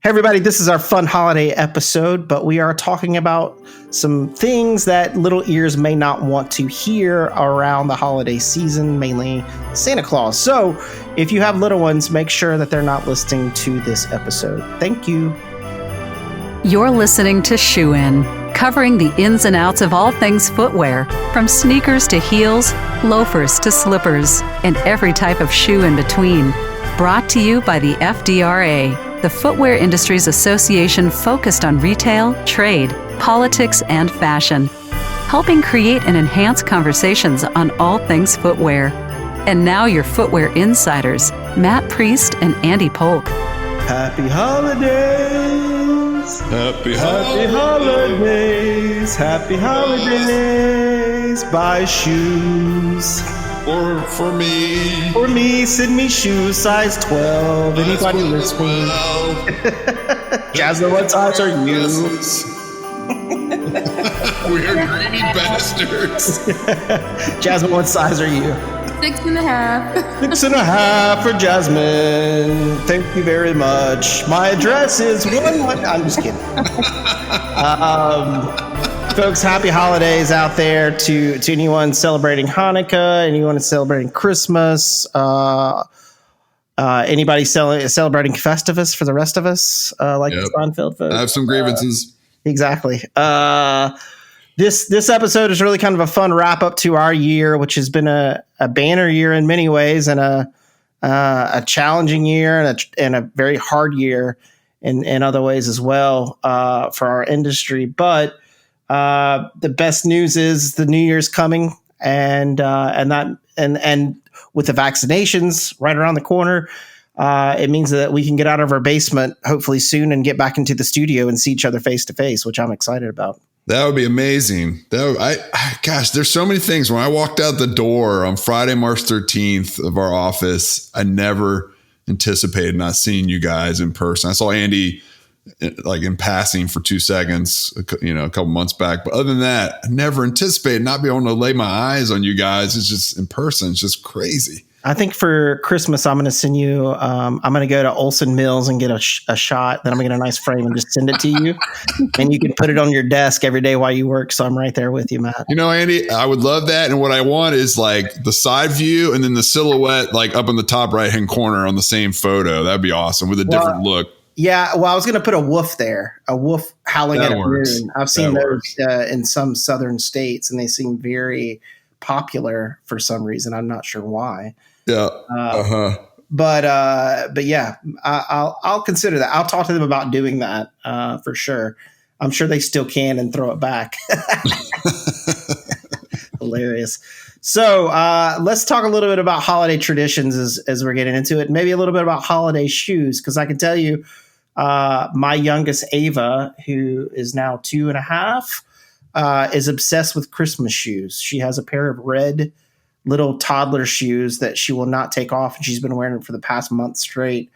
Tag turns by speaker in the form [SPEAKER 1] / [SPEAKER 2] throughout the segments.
[SPEAKER 1] Hey everybody, this is our fun holiday episode, but we are talking about some things that little ears may not want to hear around the holiday season, mainly Santa Claus. So if you have little ones, make sure that they're not listening to this episode. Thank you.
[SPEAKER 2] You're listening to Shoe In, covering the ins and outs of all things footwear, from sneakers to heels, loafers to slippers, and every type of shoe in between. Brought to you by the FDRA. The Footwear Industries Association focused on retail, trade, politics, and fashion, helping create and enhance conversations on all things footwear. And now your footwear insiders, Matt Priest and Andy Polk.
[SPEAKER 1] Happy holidays!
[SPEAKER 3] Happy
[SPEAKER 1] holidays! Happy holidays! Buy shoes.
[SPEAKER 3] Or for me.
[SPEAKER 1] For me, send me shoes, size 12. Anybody listening? Jasmine, what size are you?
[SPEAKER 3] We're greedy bastards.
[SPEAKER 1] Jasmine, what size are you?
[SPEAKER 4] 6.5.
[SPEAKER 1] 6.5 for Jasmine. Thank you very much. My address is one. I'm just kidding. Folks, happy holidays out there to anyone celebrating Hanukkah, anyone celebrating Christmas, anybody celebrating Festivus for the rest of us, like the Seinfeld folks.
[SPEAKER 3] I have some grievances.
[SPEAKER 1] Exactly. This episode is really kind of a fun wrap up to our year, which has been a banner year in many ways, and a challenging year and a very hard year in other ways as well for our industry. But the best news is the New Year's coming, and with the vaccinations right around the corner, it means that we can get out of our basement hopefully soon and get back into the studio and see each other face to face, which I'm excited about.
[SPEAKER 3] That would be amazing. Gosh, there's so many things. When I walked out the door on Friday, March 13th of our office, I never anticipated not seeing you guys in person. I saw Andy like in passing for 2 seconds, a couple months back. But other than that, I never anticipated not being able to lay my eyes on you guys. It's just in person. It's just crazy.
[SPEAKER 1] I think for Christmas, I'm going to send you, I'm going to go to Olson Mills and get a shot. Then I'm going to get a nice frame and just send it to you. And you can put it on your desk every day while you work. So I'm right there with you, Matt.
[SPEAKER 3] Andy, I would love that. And what I want is like the side view and then the silhouette, like up in the top right-hand corner on the same photo. That'd be awesome with a different look.
[SPEAKER 1] Yeah, well, I was going to put a woof there, a woof howling at a moon. I've seen those in some southern states, and they seem very popular for some reason. I'm not sure why.
[SPEAKER 3] Yeah.
[SPEAKER 1] But yeah, I'll consider that. I'll talk to them about doing that for sure. I'm sure they still can and throw it back. Hilarious. So let's talk a little bit about holiday traditions as we're getting into it. Maybe a little bit about holiday shoes, because I can tell you, my youngest Ava, who is now 2.5, is obsessed with Christmas shoes. She has a pair of red little toddler shoes that she will not take off, and she's been wearing them for the past month straight,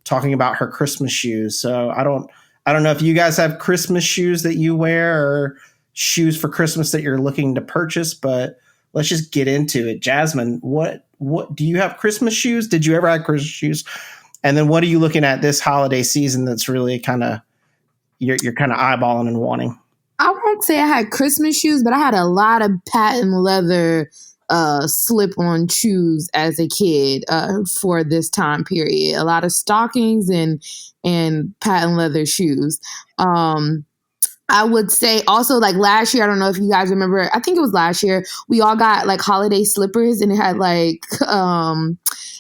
[SPEAKER 1] talking about her Christmas shoes. So I don't know if you guys have Christmas shoes that you wear or shoes for Christmas that you're looking to purchase, but let's just get into it. Jasmine, what do you have Christmas shoes? Did you ever have Christmas shoes? And then what are you looking at this holiday season that's really kind of you're kind of eyeballing and wanting?
[SPEAKER 4] I won't say I had Christmas shoes, but I had a lot of patent leather slip-on shoes as a kid for this time period. A lot of stockings and patent leather shoes. I would say also like last year, I don't know if you guys remember, I think it was last year, we all got like holiday slippers, and it had like,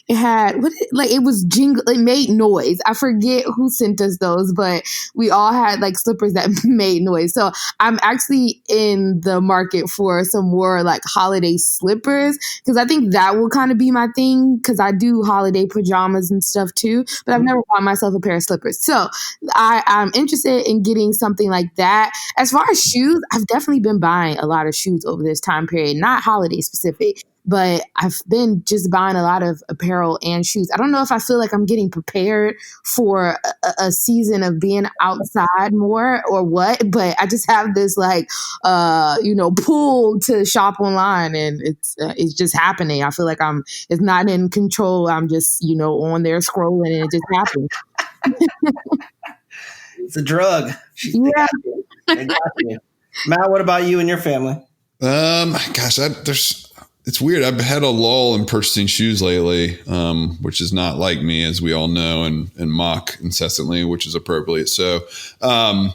[SPEAKER 4] it was jingle, it made noise. I forget who sent us those, but we all had like slippers that made noise. So I'm actually in the market for some more like holiday slippers, because I think that will kind of be my thing, because I do holiday pajamas and stuff too, but I've never bought myself a pair of slippers. So I'm interested in getting something like that. As far as shoes, I've definitely been buying a lot of shoes over this time period, not holiday specific, but I've been just buying a lot of apparel and shoes. I don't know if I feel like I'm getting prepared for a season of being outside more or what, but I just have this pull to shop online, and it's just happening. I feel like it's not in control. I'm just, on there scrolling, and it just happens.
[SPEAKER 1] It's a drug.
[SPEAKER 4] Yeah.
[SPEAKER 1] They got you. Matt, what about you and your family?
[SPEAKER 3] Gosh, it's weird. I've had a lull in purchasing shoes lately, which is not like me, as we all know, and mock incessantly, which is appropriate. So, I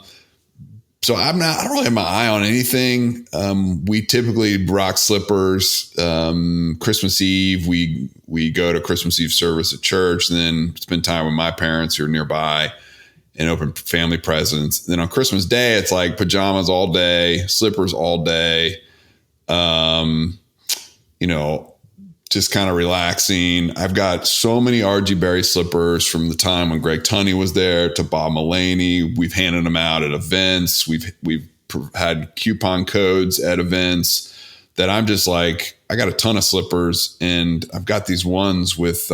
[SPEAKER 3] don't really have my eye on anything. We typically rock slippers. Christmas Eve, we go to Christmas Eve service at church, and then spend time with my parents who are nearby and open family presents. Then on Christmas Day, it's like pajamas all day, slippers all day. Just kind of relaxing. I've got so many RG Berry slippers from the time when Greg Tunney was there to Bob Mulaney. We've handed them out at events. We've had coupon codes at events that I'm just like, I got a ton of slippers, and I've got these ones with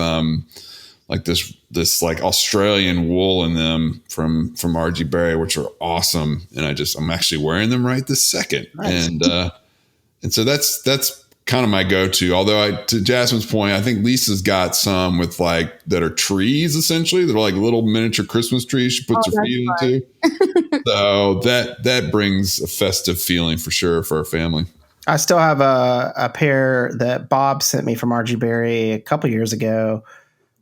[SPEAKER 3] like this like Australian wool in them from RG Berry, which are awesome. And I'm actually wearing them right this second. Nice. And so that's kind of my go-to. Although to Jasmine's point, I think Lisa's got some with like that are trees essentially. They're like little miniature Christmas trees she puts her feet into. So that brings a festive feeling for sure for our family.
[SPEAKER 1] I still have a pair that Bob sent me from RG Berry a couple years ago.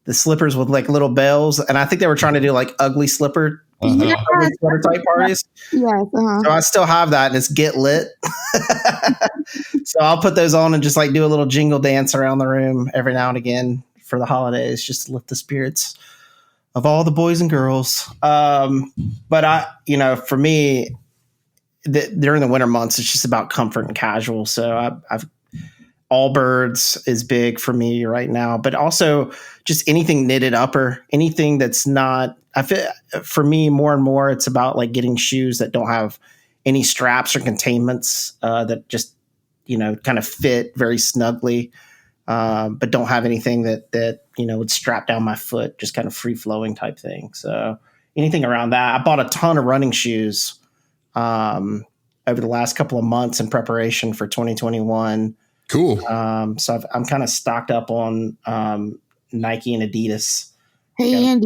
[SPEAKER 1] The slippers with like little bells, and I think they were trying to do like ugly slippers. Sweater type parties.
[SPEAKER 4] Yes.
[SPEAKER 1] So I still have that, and it's Get Lit. So I'll put those on and just like do a little jingle dance around the room every now and again for the holidays, just to lift the spirits of all the boys and girls. But for me, during the winter months, it's just about comfort and casual. So I've Allbirds is big for me right now, but also just anything knitted upper, anything that's not, I feel for me more and more, it's about like getting shoes that don't have any straps or containments, that just, kind of fit very snugly, but don't have anything that would strap down my foot, just kind of free flowing type thing. So anything around that. I bought a ton of running shoes, over the last couple of months in preparation for 2021.
[SPEAKER 3] Cool.
[SPEAKER 1] So I'm kind of stocked up on Nike and Adidas.
[SPEAKER 4] Hey, Andy.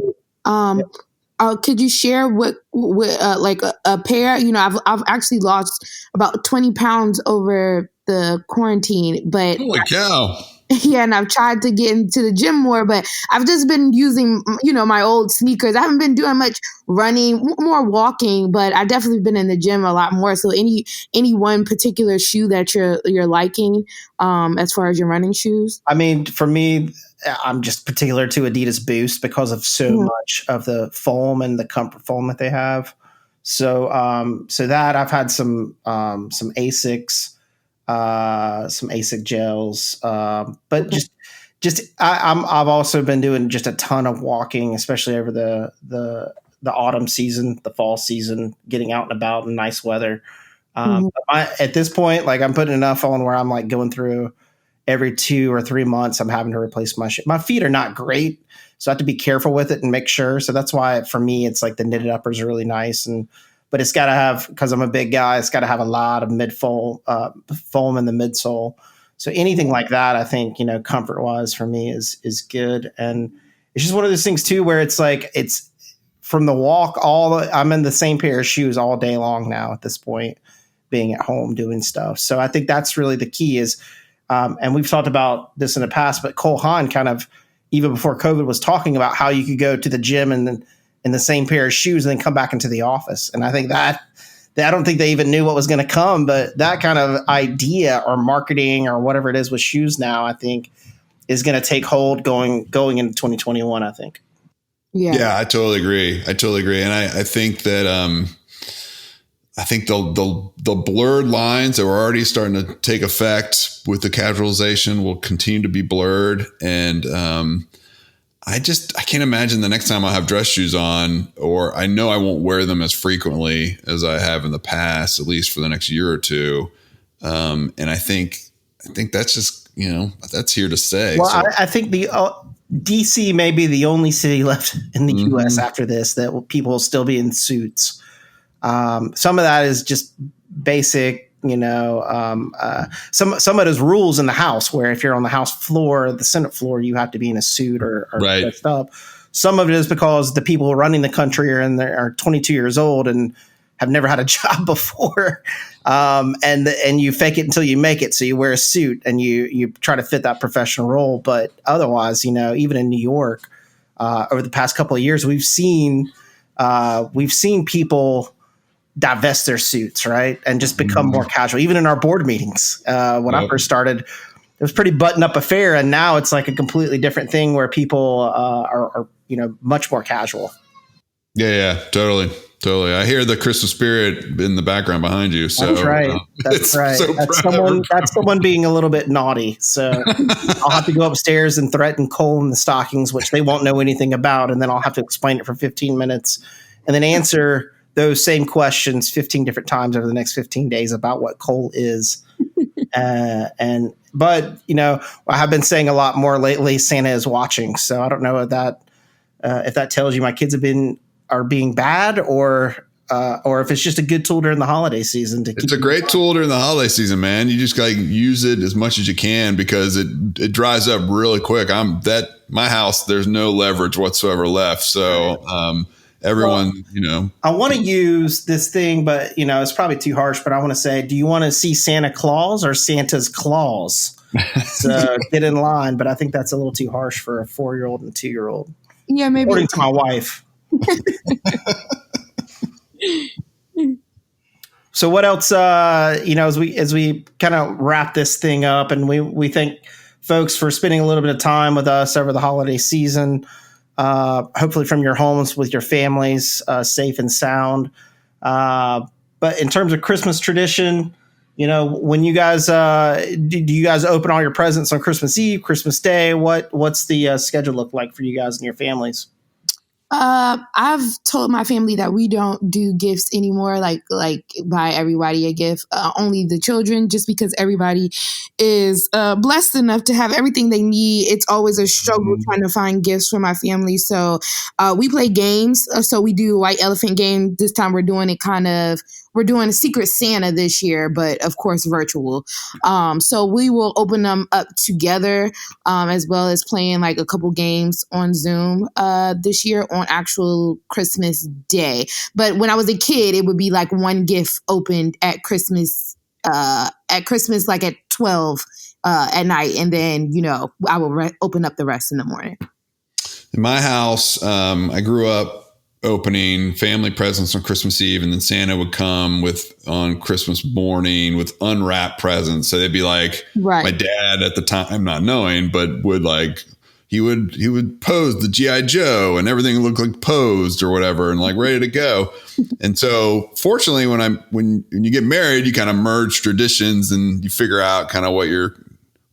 [SPEAKER 4] Could you share what like a pair? I've actually lost about 20 pounds over the quarantine, but
[SPEAKER 3] holy cow.
[SPEAKER 4] Yeah, and I've tried to get into the gym more, but I've just been using, my old sneakers. I haven't been doing much running, more walking, but I've definitely been in the gym a lot more. So any one particular shoe that you're liking, as far as your running shoes?
[SPEAKER 1] I mean, for me, I'm just particular to Adidas Boost because of so much of the foam and the comfort foam that they have. So that I've had some Asics. Some ASIC gels, but I've also been doing just a ton of walking, especially over the autumn season, the fall season, getting out and about in nice weather. At this point, like I'm putting enough on where I'm like going through every 2 or 3 months, I'm having to replace my shoe. My feet are not great, so I have to be careful with it and make sure. So that's why for me, it's like the knitted uppers are really nice but it's got to have, because I'm a big guy, it's got to have a lot of foam in the midsole. So anything like that, I think, comfort wise for me is good. And it's just one of those things too, where it's like, it's from the walk, I'm in the same pair of shoes all day long now at this point, being at home doing stuff. So I think that's really the key is, and we've talked about this in the past, but Cole Haan kind of, even before COVID, was talking about how you could go to the gym and then in the same pair of shoes and then come back into the office. And I think that I don't think they even knew what was going to come, but that kind of idea or marketing or whatever it is with shoes now, I think is going to take hold going into 2021, I think.
[SPEAKER 3] Yeah, I totally agree. And I think that, I think the blurred lines that were already starting to take effect with the casualization will continue to be blurred. And, I can't imagine the next time I have dress shoes on, or I know I won't wear them as frequently as I have in the past, at least for the next year or two. And I think that's just, that's here to stay.
[SPEAKER 1] Well, so. I think the DC may be the only city left in the US after this that people will still be in suits. Some of that is just basic, some of those rules in the house where if you're on the House floor, the Senate floor, you have to be in a suit or
[SPEAKER 3] right.
[SPEAKER 1] dressed up. some of it is because the people running the country are 22 years old and have never had a job before. And you fake it until you make it. So you wear a suit and you try to fit that professional role. But otherwise, even in New York, over the past couple of years, we've seen people divest their suits, right, and just become more casual. Even in our board meetings, when I first started, it was pretty button-up affair, and now it's like a completely different thing where people are much more casual.
[SPEAKER 3] Yeah, totally. I hear the Christmas spirit in the background behind you. So
[SPEAKER 1] that's right. That's right. So that's someone being a little bit naughty. So I'll have to go upstairs and threaten coal in the stockings, which they won't know anything about, and then I'll have to explain it for 15 minutes, and then answer those same questions 15 different times over the next 15 days about what coal is. But I have been saying a lot more lately, Santa is watching. So I don't know if that tells you my kids are being bad or if it's just a good tool during the holiday season.
[SPEAKER 3] It's a great tool during the holiday season, man. You just gotta use it as much as you can because it dries up really quick. My house, there's no leverage whatsoever left. So, everyone,
[SPEAKER 1] I want to use this thing, but it's probably too harsh, but I want to say, do you want to see Santa Claus or Santa's claws? So get in line, but I think that's a little too harsh for a 4-year-old and a 2-year-old.
[SPEAKER 4] Yeah, maybe.
[SPEAKER 1] According to my wife. So what else, as we kind of wrap this thing up, and we thank folks for spending a little bit of time with us over the holiday season, hopefully from your homes with your families, safe and sound. But in terms of Christmas tradition, when you guys, do you guys open all your presents on Christmas Eve, Christmas Day? What's the schedule look like for you guys and your families?
[SPEAKER 4] I've told my family that we don't do gifts anymore, like buy everybody a gift, only the children, just because everybody is blessed enough to have everything they need. It's always a struggle trying to find gifts for my family. So we play games. So we do White Elephant game. This time we're doing a Secret Santa this year, but of course virtual. So we will open them up together, as well as playing like a couple games on Zoom this year on actual Christmas Day. But when I was a kid, it would be like one gift opened at Christmas, like at 12 at night, and then I will open up the rest in the morning.
[SPEAKER 3] In my house, I grew up opening family presents on Christmas Eve, and then Santa would come on Christmas morning with unwrapped presents. So they'd be like,
[SPEAKER 4] right.
[SPEAKER 3] My dad at the time, not knowing, but would he would pose the G.I. Joe and everything looked like posed or whatever and like ready to go. And so fortunately, when you get married, you kind of merge traditions and you figure out kind of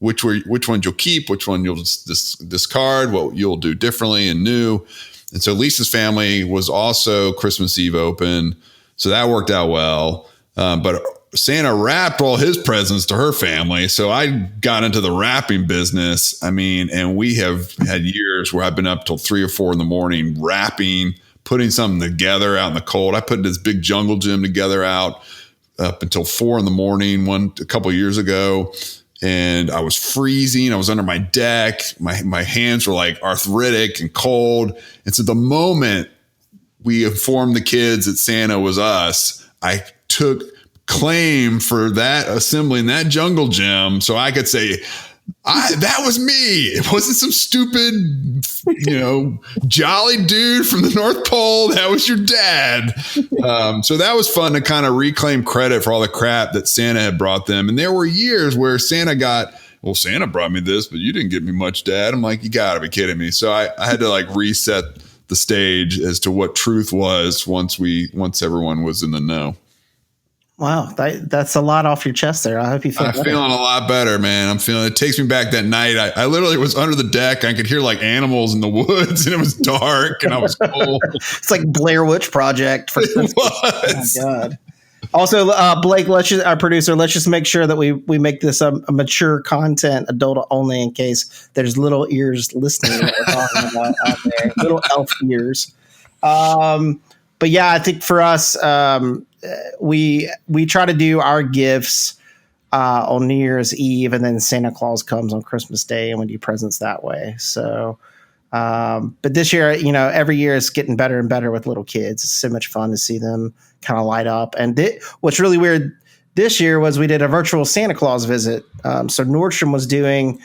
[SPEAKER 3] which ones you'll keep, which one you'll just discard, what you'll do differently and new. And so Lisa's family was also Christmas Eve open. So that worked out well. But Santa wrapped all his presents to her family. So I got into the wrapping business. And we have had years where I've been up till 3 or 4 in the morning wrapping, putting something together out in the cold. I put this big jungle gym together up until 4 in the morning a couple of years ago. And I was freezing. I was under my deck. My hands were like arthritic and cold. And so the moment we informed the kids that Santa was us, I took claim for that, assembling that jungle gym, so I could say, that was me. It wasn't some stupid, jolly dude from the North Pole. That was your dad. So that was fun to kind of reclaim credit for all the crap that Santa had brought them. And there were years where Santa brought me this, but you didn't get me much, Dad. I'm like, you gotta be kidding me. So I had to reset the stage as to what truth was once everyone was in the know.
[SPEAKER 1] Wow, that's a lot off your chest there. I hope you feel better.
[SPEAKER 3] I'm feeling a lot better, man. It takes me back that night. I literally was under the deck. I could hear animals in the woods, and it was dark, and I was cold.
[SPEAKER 1] It's like Blair Witch Project. It was. Oh, my God. Also, Blake, our producer, let's just make sure that we make this a mature content, adult only, in case there's little ears listening to what we're talking about out there. Little elf ears. But yeah, I think for us, we try to do our gifts on New Year's Eve, and then Santa Claus comes on Christmas Day, and we do presents that way. So But this year, every year is getting better and better with little kids. It's so much fun to see them kind of light up. And what's really weird this year was we did a virtual Santa Claus visit. So Nordstrom was doing,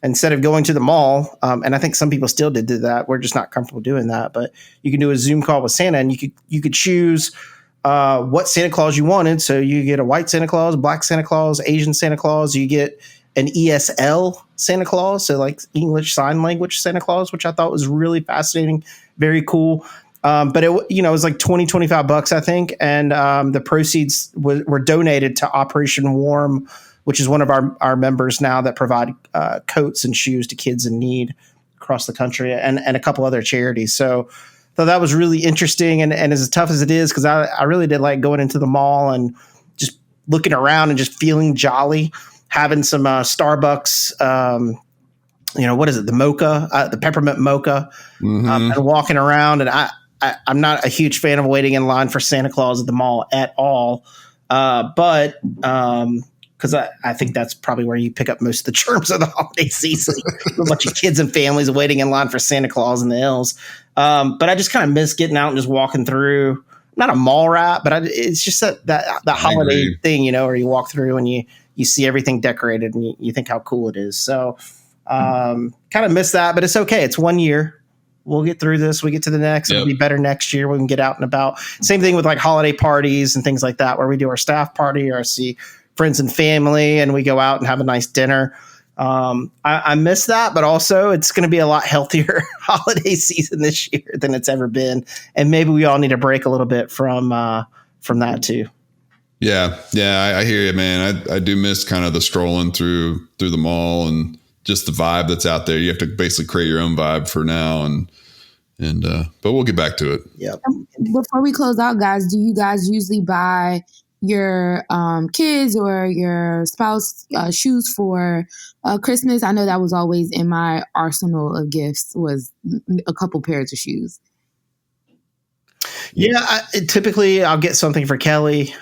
[SPEAKER 1] instead of going to the mall, and I think some people still did do that. We're just not comfortable doing that. But you can do a Zoom call with Santa, and you could choose what Santa Claus you wanted. So you get a white Santa Claus, black Santa Claus, Asian Santa Claus. You get an ESL Santa Claus, so like English Sign Language Santa Claus, which I thought was really fascinating, very cool. But it was like $25, I think, and the proceeds were donated to Operation Warm, which is one of our members now that provide coats and shoes to kids in need across the country, and a couple other charities. So that was really interesting, and as tough as it is, because I really did like going into the mall and just looking around and just feeling jolly, having some Starbucks, what is it, the mocha, the peppermint mocha, and walking around. And I'm not a huge fan of waiting in line for Santa Claus at the mall at all, but because I think that's probably where you pick up most of the germs of the holiday season. A bunch of kids and families waiting in line for Santa Claus in the hills. But I just kind of miss getting out and just walking through. Not a mall rat, but it's just that holiday thing, where you walk through and you see everything decorated and you think how cool it is. So kind of miss that, but it's okay. It's 1 year. We'll get through this. We get to the next. It'll be better next year. We can get out and about. Same thing with like holiday parties and things like that, where we do our staff party or see friends and family and we go out and have a nice dinner. I miss that, but also it's going to be a lot healthier holiday season this year than it's ever been. And maybe we all need a break a little bit from that too.
[SPEAKER 3] Yeah. I hear you, man. I do miss kind of the strolling through the mall and just the vibe that's out there. You have to basically create your own vibe for now, but we'll get back to it.
[SPEAKER 1] Yep.
[SPEAKER 4] Before we close out, guys, do you guys usually buy your kids or your spouse shoes for Christmas? I know that was always in my arsenal of gifts, was a couple pairs of shoes.
[SPEAKER 1] Yeah, typically I'll get something for Kelly.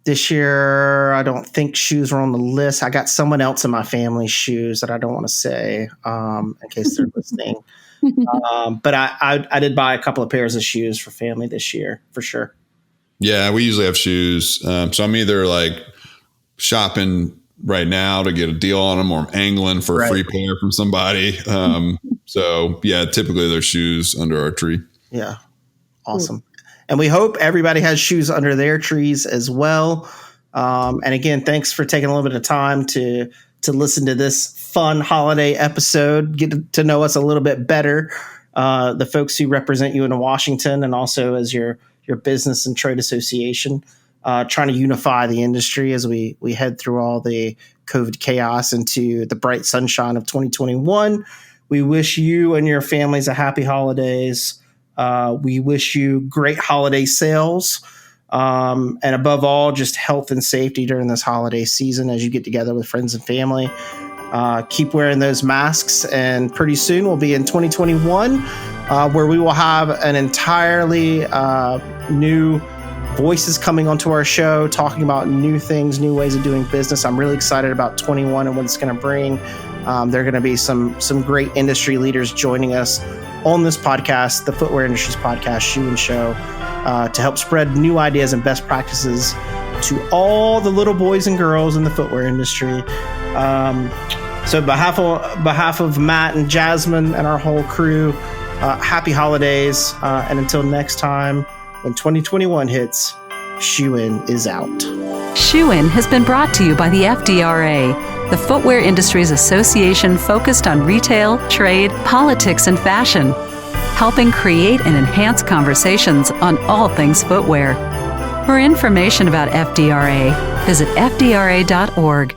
[SPEAKER 1] This year, I don't think shoes were on the list. I got someone else in my family's shoes that I don't want to say in case they're listening. But I did buy a couple of pairs of shoes for family this year, for sure.
[SPEAKER 3] Yeah, we usually have shoes. So I'm either like shopping right now to get a deal on them, or I'm angling for a free pair from somebody. So yeah, typically there's shoes under our tree.
[SPEAKER 1] Yeah. Awesome. And we hope everybody has shoes under their trees as well. And again, thanks for taking a little bit of time to listen to this fun holiday episode, get to know us a little bit better, the folks who represent you in Washington and also as your business and trade association, trying to unify the industry as we head through all the COVID chaos into the bright sunshine of 2021. We wish you and your families a happy holidays. We wish you great holiday sales, and above all, just health and safety during this holiday season as you get together with friends and family. Keep wearing those masks, and pretty soon we'll be in 2021, where we will have an entirely new voices coming onto our show, talking about new things, new ways of doing business. I'm really excited about 21 and what it's going to bring. There are going to be some great industry leaders joining us on this podcast, the Footwear Industries Podcast, Shoe and Show, to help spread new ideas and best practices to all the little boys and girls in the footwear industry. So behalf of Matt and Jasmine and our whole crew, happy holidays. And until next time, when 2021 hits, Shoe-In is out.
[SPEAKER 2] Shoe-In has been brought to you by the FDRA, the Footwear Industries Association focused on retail, trade, politics, and fashion, helping create and enhance conversations on all things footwear. For information about FDRA, visit fdra.org.